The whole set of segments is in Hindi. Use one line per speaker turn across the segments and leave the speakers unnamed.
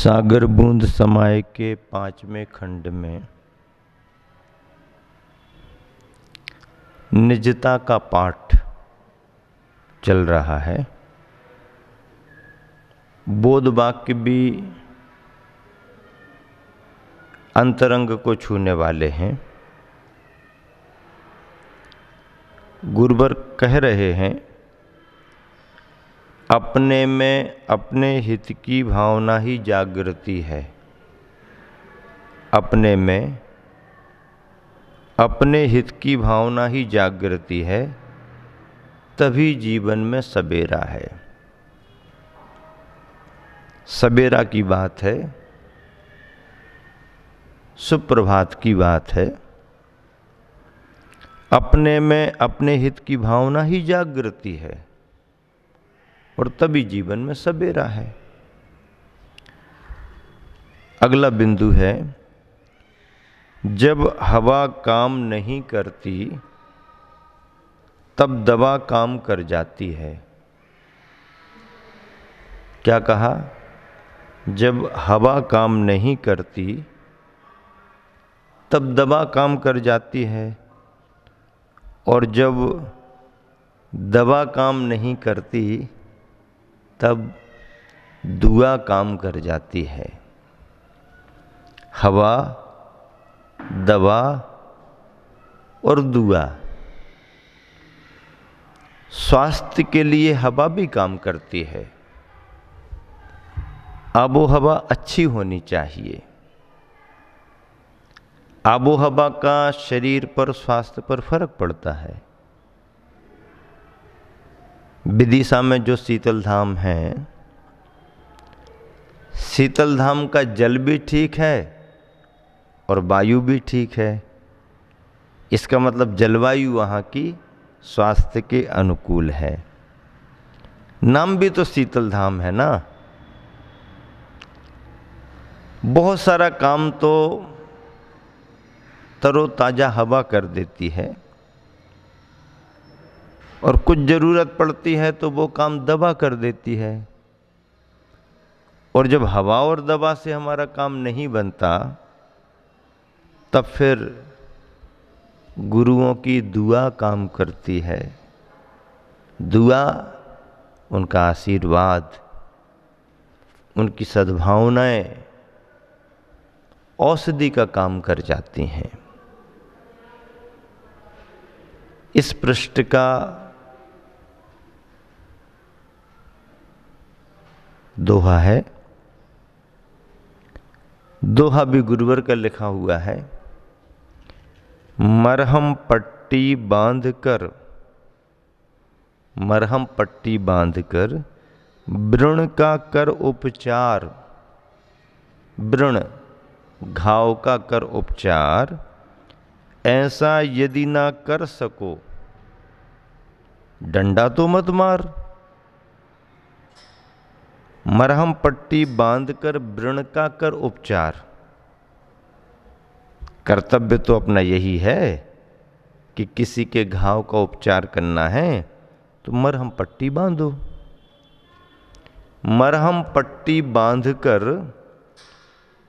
सागर बूंद समाए के 5वें खंड में निजता का पाठ चल रहा है। बोध वाक्य भी अंतरंग को छूने वाले हैं। गुरुवर कह रहे हैं, अपने में अपने हित की भावना ही जागृति है। अपने में अपने हित की भावना ही जागृति है, तभी जीवन में सबेरा है। सबेरा की बात है, सुप्रभात की बात है। अपने में अपने हित की भावना ही जागृति है और तभी जीवन में सबेरा है। अगला बिंदु है, जब हवा काम नहीं करती तब दवा काम कर जाती है। क्या कहा? जब हवा काम नहीं करती तब दवा काम कर जाती है, और जब दवा काम नहीं करती तब दुआ काम कर जाती है। हवा, दवा और दुआ। स्वास्थ्य के लिए हवा भी काम करती है। आबो हवा अच्छी होनी चाहिए। आबो हवा का शरीर पर, स्वास्थ्य पर फर्क पड़ता है। विदिशा में जो शीतल धाम है, शीतल धाम का जल भी ठीक है और वायु भी ठीक है। इसका मतलब जलवायु वहाँ की स्वास्थ्य के अनुकूल है। नाम भी तो शीतल धाम है ना। बहुत सारा काम तो तरोताजा हवा कर देती है, और कुछ जरूरत पड़ती है तो वो काम दवा कर देती है। और जब हवा और दवा से हमारा काम नहीं बनता, तब फिर गुरुओं की दुआ काम करती है। दुआ, उनका आशीर्वाद, उनकी सद्भावनाएं औषधि का काम कर जाती हैं। इस पृष्ठ का दोहा है। दोहा भी गुरुवर का लिखा हुआ है। मरहम पट्टी बांधकर, मरहम पट्टी बांधकर व्रण का कर उपचार। व्रण, घाव का कर उपचार। ऐसा यदि ना कर सको, डंडा तो मत मार। मरहम पट्टी बांधकर व्रण का कर उपचार। कर्तव्य तो अपना यही है कि किसी के घाव का उपचार करना है तो मरहम पट्टी बांधो। मरहम पट्टी बांधकर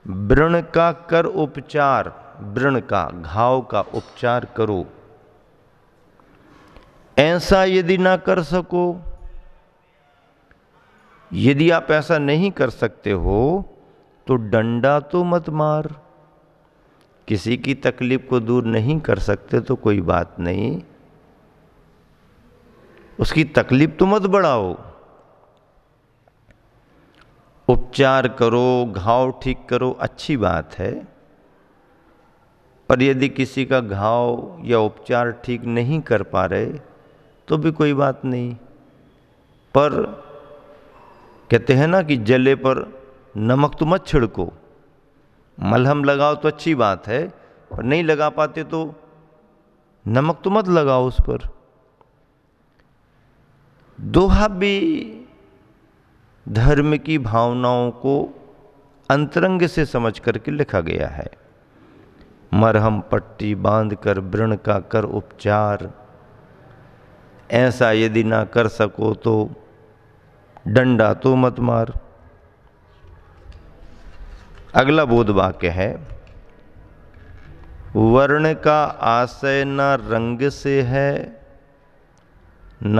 व्रण का कर उपचार। व्रण का, घाव का उपचार करो। ऐसा यदि ना कर सको, यदि आप ऐसा नहीं कर सकते हो तो डंडा तो मत मार। किसी की तकलीफ को दूर नहीं कर सकते तो कोई बात नहीं, उसकी तकलीफ तो मत बढ़ाओ। उपचार करो, घाव ठीक करो, अच्छी बात है। पर यदि किसी का घाव या उपचार ठीक नहीं कर पा रहे तो भी कोई बात नहीं। पर कहते हैं ना कि जले पर नमक तो मत छिड़को। मलहम लगाओ तो अच्छी बात है, पर नहीं लगा पाते तो नमक तो मत लगाओ उस पर। दोहा भी धर्म की भावनाओं को अंतरंग से समझ करके लिखा गया है। मरहम पट्टी बांधकर व्रण का कर उपचार। ऐसा यदि ना कर सको तो डंडा तो मत मार। अगला बोध वाक्य है, वर्ण का आशय न रंग से है न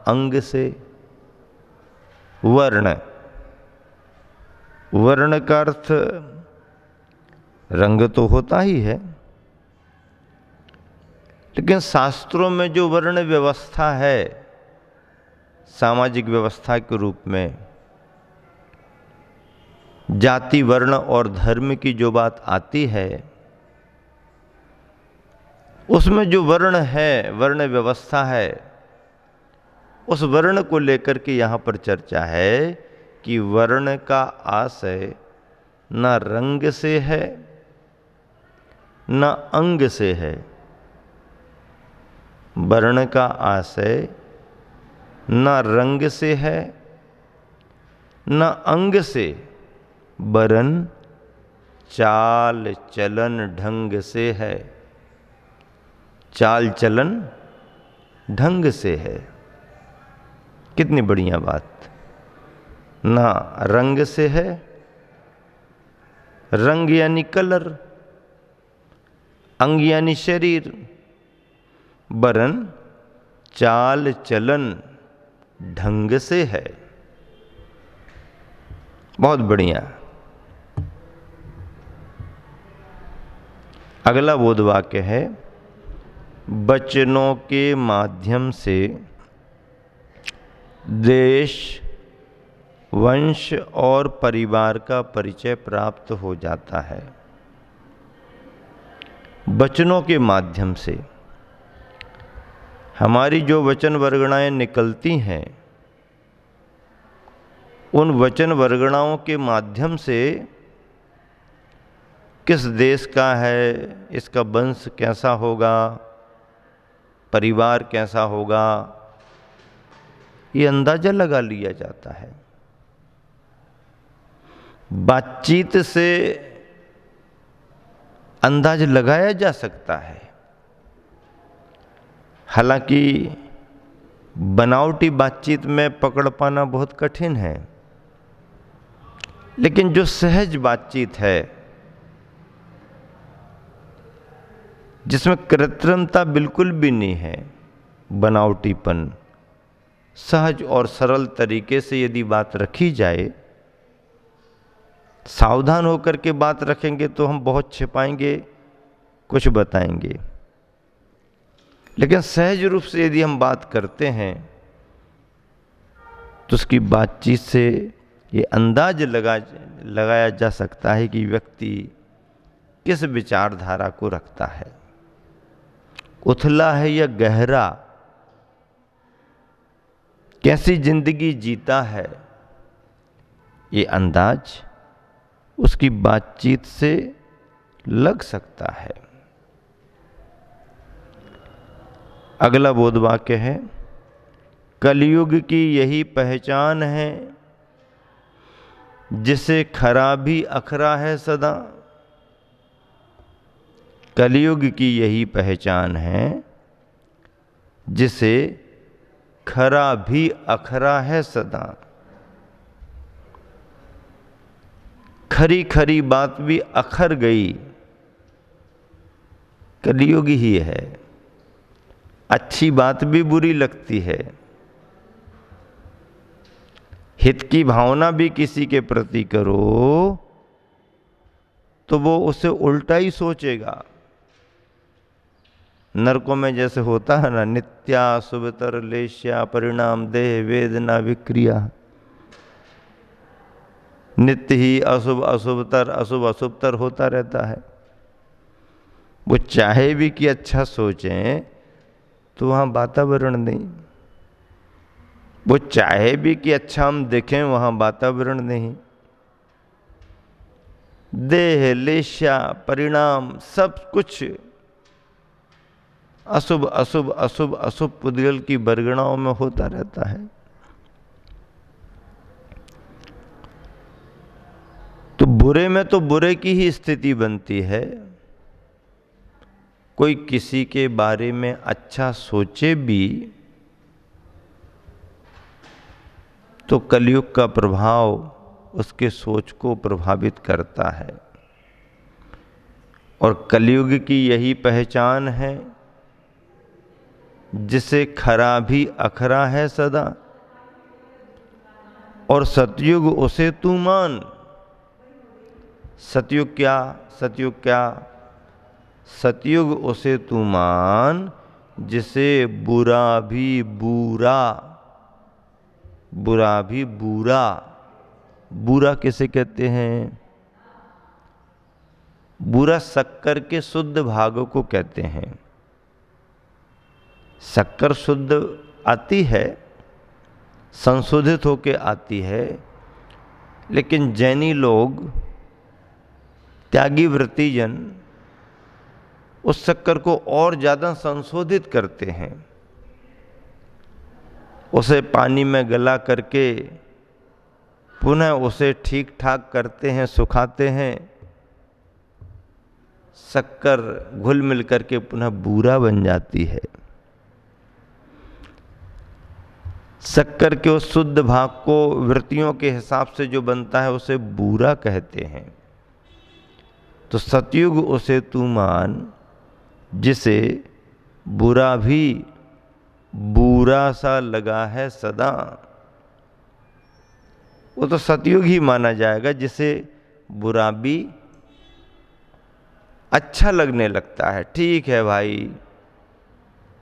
अंग से। वर्ण, वर्ण का अर्थ रंग तो होता ही है, लेकिन शास्त्रों में जो वर्ण व्यवस्था है सामाजिक व्यवस्था के रूप में, जाति वर्ण और धर्म की जो बात आती है, उसमें जो वर्ण है, वर्ण व्यवस्था है, उस वर्ण को लेकर के यहाँ पर चर्चा है कि वर्ण का आशय न रंग से है न अंग से है। वर्ण का आशय न रंग से है न अंग से, वरन चाल चलन ढंग से है। चाल चलन ढंग से है। कितनी बढ़िया बात। ना रंग से है, रंग यानी कलर, अंग यानी शरीर, वरन चाल चलन ढंग से है। बहुत बढ़िया। अगला बोध वाक्य है, वचनों के माध्यम से देश, वंश और परिवार का परिचय प्राप्त हो जाता है। वचनों के माध्यम से हमारी जो वचन वर्गणाएं निकलती हैं, उन वचन वर्गणाओं के माध्यम से किस देश का है, इसका वंश कैसा होगा, परिवार कैसा होगा, ये अंदाजा लगा लिया जाता है। बातचीत से अंदाज लगाया जा सकता है। हालांकि बनावटी बातचीत में पकड़ पाना बहुत कठिन है, लेकिन जो सहज बातचीत है, जिसमें कृत्रिमता बिल्कुल भी नहीं है, बनावटीपन, सहज और सरल तरीके से यदि बात रखी जाए, सावधान होकर के बात रखेंगे तो हम बहुत छिपाएंगे, कुछ बताएंगे, लेकिन सहज रूप से यदि हम बात करते हैं तो उसकी बातचीत से ये अंदाज लगाया जा सकता है कि व्यक्ति किस विचारधारा को रखता है, उथला है या गहरा, कैसी जिंदगी जीता है। ये अंदाज उसकी बातचीत से लग सकता है। अगला बोध वाक्य है, कलयुग की यही पहचान है, जिसे खराबी अखरा है सदा। कलयुग की यही पहचान है, जिसे खरा भी अखरा है सदा। खरी खरी बात भी अखर गई, कलयुग ही है। अच्छी बात भी बुरी लगती है, हित की भावना भी किसी के प्रति करो तो वो उसे उल्टा ही सोचेगा। नरकों में जैसे होता है ना, नित्या शुभतर लेश्या परिणाम देह वेदना विक्रिया, नित्य ही अशुभ अशुभतर अशुभ अशुभतर होता रहता है। वो चाहे भी कि अच्छा सोचें तो वहाँ वातावरण नहीं, वो चाहे भी कि अच्छा हम देखें, वहाँ वातावरण नहीं। देह लेश्या परिणाम सब कुछ अशुभ अशुभ अशुभ अशुभ पुद्गल की बरगणाओं में होता रहता है। तो बुरे में तो बुरे की ही स्थिति बनती है। कोई किसी के बारे में अच्छा सोचे भी तो कलयुग का प्रभाव उसके सोच को प्रभावित करता है। और कलयुग की यही पहचान है, जिसे खरा भी अखरा है सदा, और सतयुग उसे तू मान। सतयुग क्या? सतयुग क्या? सतयुग उसे तू मान, जिसे बुरा भी बुरा, बुरा भी बुरा। बुरा किसे कहते हैं? बुरा शक्कर के शुद्ध भागों को कहते हैं। शक्कर शुद्ध आती है, संशोधित होके आती है, लेकिन जैनी लोग, त्यागी व्रतीजन उस शक्कर को और ज्यादा संशोधित करते हैं। उसे पानी में गला करके पुनः उसे ठीक ठाक करते हैं, सुखाते हैं। शक्कर घुल मिल करके पुनः बूरा बन जाती है। शक्कर के उस शुद्ध भाग को वृत्तियों के हिसाब से जो बनता है उसे बूरा कहते हैं। तो सतयुग उसे तू मान, जिसे बुरा भी बुरा सा लगा है सदा। वो तो सतयुग ही माना जाएगा जिसे बुरा भी अच्छा लगने लगता है। ठीक है भाई,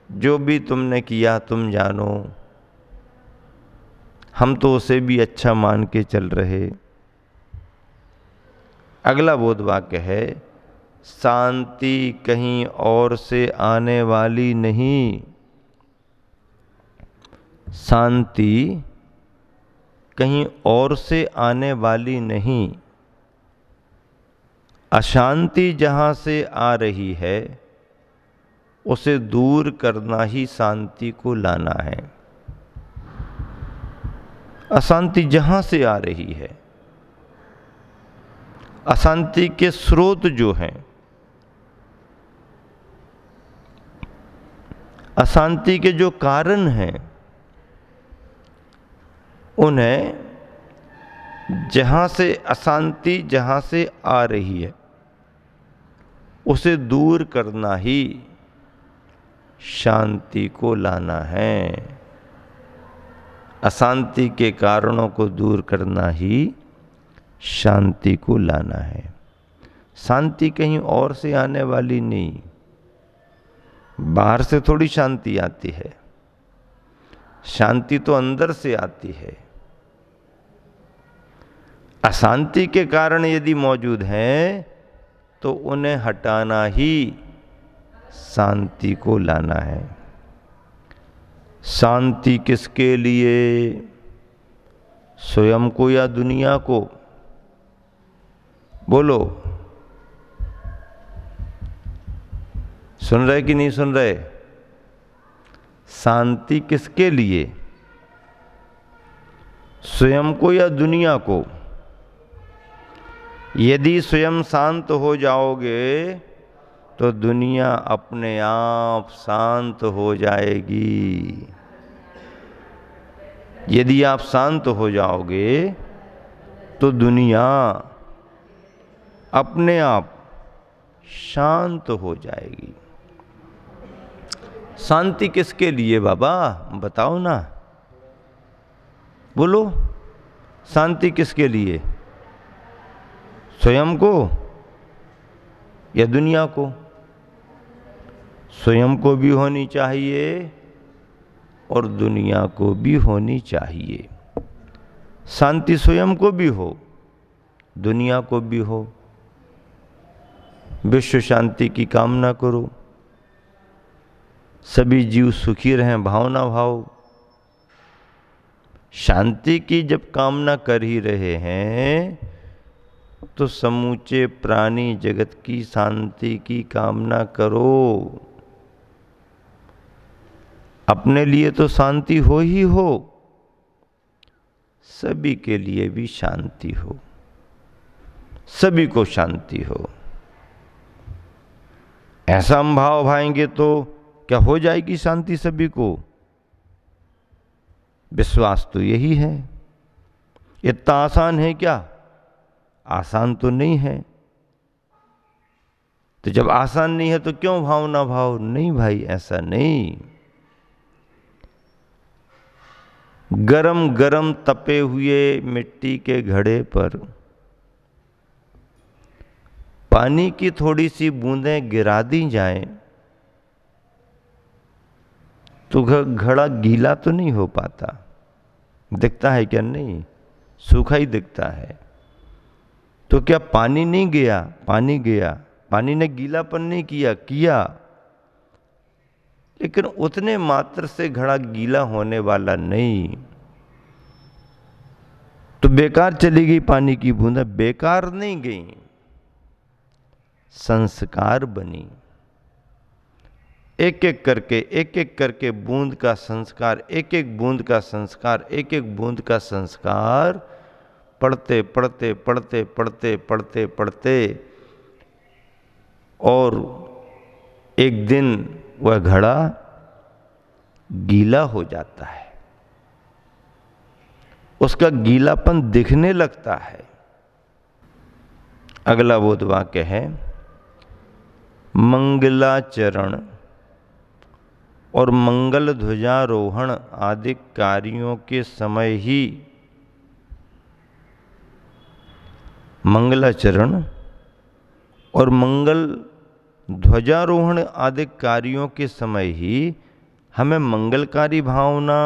जो भी तुमने किया तुम जानो, हम तो उसे भी अच्छा मान के चल रहे। अगला बोध वाक्य है, शांति कहीं और से आने वाली नहीं। शांति कहीं और से आने वाली नहीं। अशांति जहां से आ रही है उसे दूर करना ही शांति को लाना है। अशांति जहां से आ रही है, अशांति के स्रोत जो हैं, अशांति के जो कारण हैं, उन्हें जहां से अशांति जहां से आ रही है उसे दूर करना ही शांति को लाना है। अशांति के कारणों को दूर करना ही शांति को लाना है। शांति कहीं और से आने वाली नहीं। बाहर से थोड़ी शांति आती है, शांति तो अंदर से आती है। अशांति के कारण यदि मौजूद हैं तो उन्हें हटाना ही शांति को लाना है। शांति किसके लिए? स्वयं को या दुनिया को? बोलो, सुन रहे कि नहीं सुन रहे? शांति किसके लिए? स्वयं को या दुनिया को? यदि स्वयं शांत हो जाओगे तो दुनिया अपने आप शांत हो जाएगी। यदि आप शांत हो जाओगे तो दुनिया अपने आप शांत हो जाएगी। शांति किसके लिए बाबा? बताओ ना, बोलो, शांति किसके लिए? स्वयं को या दुनिया को? स्वयं को भी होनी चाहिए और दुनिया को भी होनी चाहिए। शांति स्वयं को भी हो, दुनिया को भी हो। विश्व शांति की कामना करो, सभी जीव सुखी रहें, भावना भाव। शांति की जब कामना कर ही रहे हैं तो समूचे प्राणी जगत की शांति की कामना करो। अपने लिए तो शांति हो ही हो, सभी के लिए भी शांति हो, सभी को शांति हो। ऐसा हम भाव भाएंगे तो क्या हो जाएगी शांति सभी को? विश्वास तो यही है। इतना आसान है क्या? आसान तो नहीं है। तो जब आसान नहीं है तो क्यों भावना भाव? नहीं भाई, ऐसा नहीं। गरम गरम तपे हुए मिट्टी के घड़े पर पानी की थोड़ी सी बूंदें गिरा दी जाएं तो घड़ा गीला तो नहीं हो पाता। दिखता है क्या? नहीं, सूखा ही दिखता है। तो क्या पानी नहीं गया? पानी गया, पानी ने गीलापन नहीं किया, लेकिन उतने मात्र से घड़ा गीला होने वाला नहीं। तो बेकार चली गई पानी की बूंदें? बेकार नहीं गई, संस्कार बनी। एक एक करके बूंद का संस्कार, एक एक बूंद का संस्कार, एक एक बूंद का संस्कार पढ़ते पढ़ते पढ़ते पढ़ते पढ़ते पढ़ते और एक दिन वह घड़ा गीला हो जाता है, उसका गीलापन दिखने लगता है। अगला बोध वाक्य है, मंगलाचरण और मंगल ध्वजारोहण आदि कार्यों के समय ही, मंगलाचरण और मंगल ध्वजारोहण आदि कार्यों के समय ही हमें मंगलकारी भावना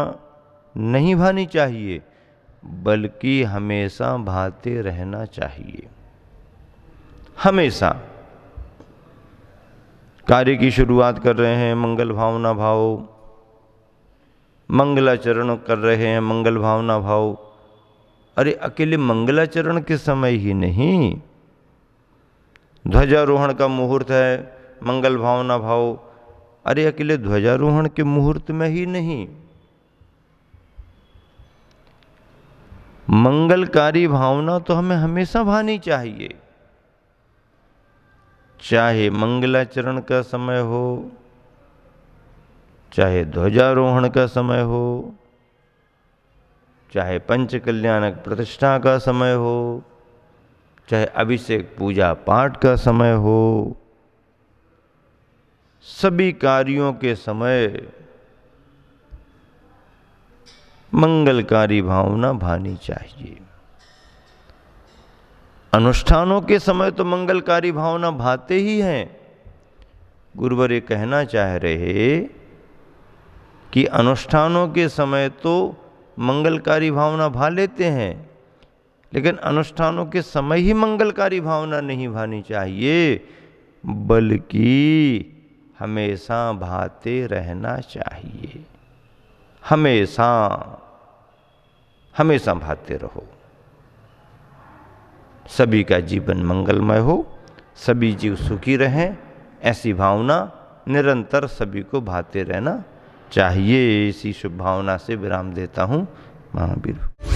नहीं भानी चाहिए, बल्कि हमेशा भाते रहना चाहिए। हमेशा कार्य की शुरुआत कर रहे हैं मंगल भावना भाव, मंगलाचरण कर रहे हैं मंगल भावना भाव। अरे अकेले मंगलाचरण के समय ही नहीं, ध्वजारोहण का मुहूर्त है, मंगल भावना भाव। अरे अकेले ध्वजारोहण के मुहूर्त में ही नहीं, मंगलकारी भावना तो हमें हमेशा भानी चाहिए। चाहे मंगलाचरण का समय हो, चाहे ध्वजारोहण का समय हो, चाहे पंचकल्याणक प्रतिष्ठा का समय हो, चाहे अभिषेक पूजा पाठ का समय हो, सभी कार्यों के समय मंगलकारी भावना भानी चाहिए। अनुष्ठानों के समय तो मंगलकारी भावना भाते ही हैं। गुरुवर ये कहना चाह रहे कि अनुष्ठानों के समय तो मंगलकारी भावना भा लेते हैं, लेकिन अनुष्ठानों के समय ही मंगलकारी भावना नहीं भानी चाहिए, बल्कि हमेशा भाते रहना चाहिए। हमेशा हमेशा भाते रहो। सभी का जीवन मंगलमय हो, सभी जीव सुखी रहें, ऐसी भावना निरंतर सभी को भाते रहना चाहिए। इसी शुभ भावना से विराम देता हूँ। महावीर।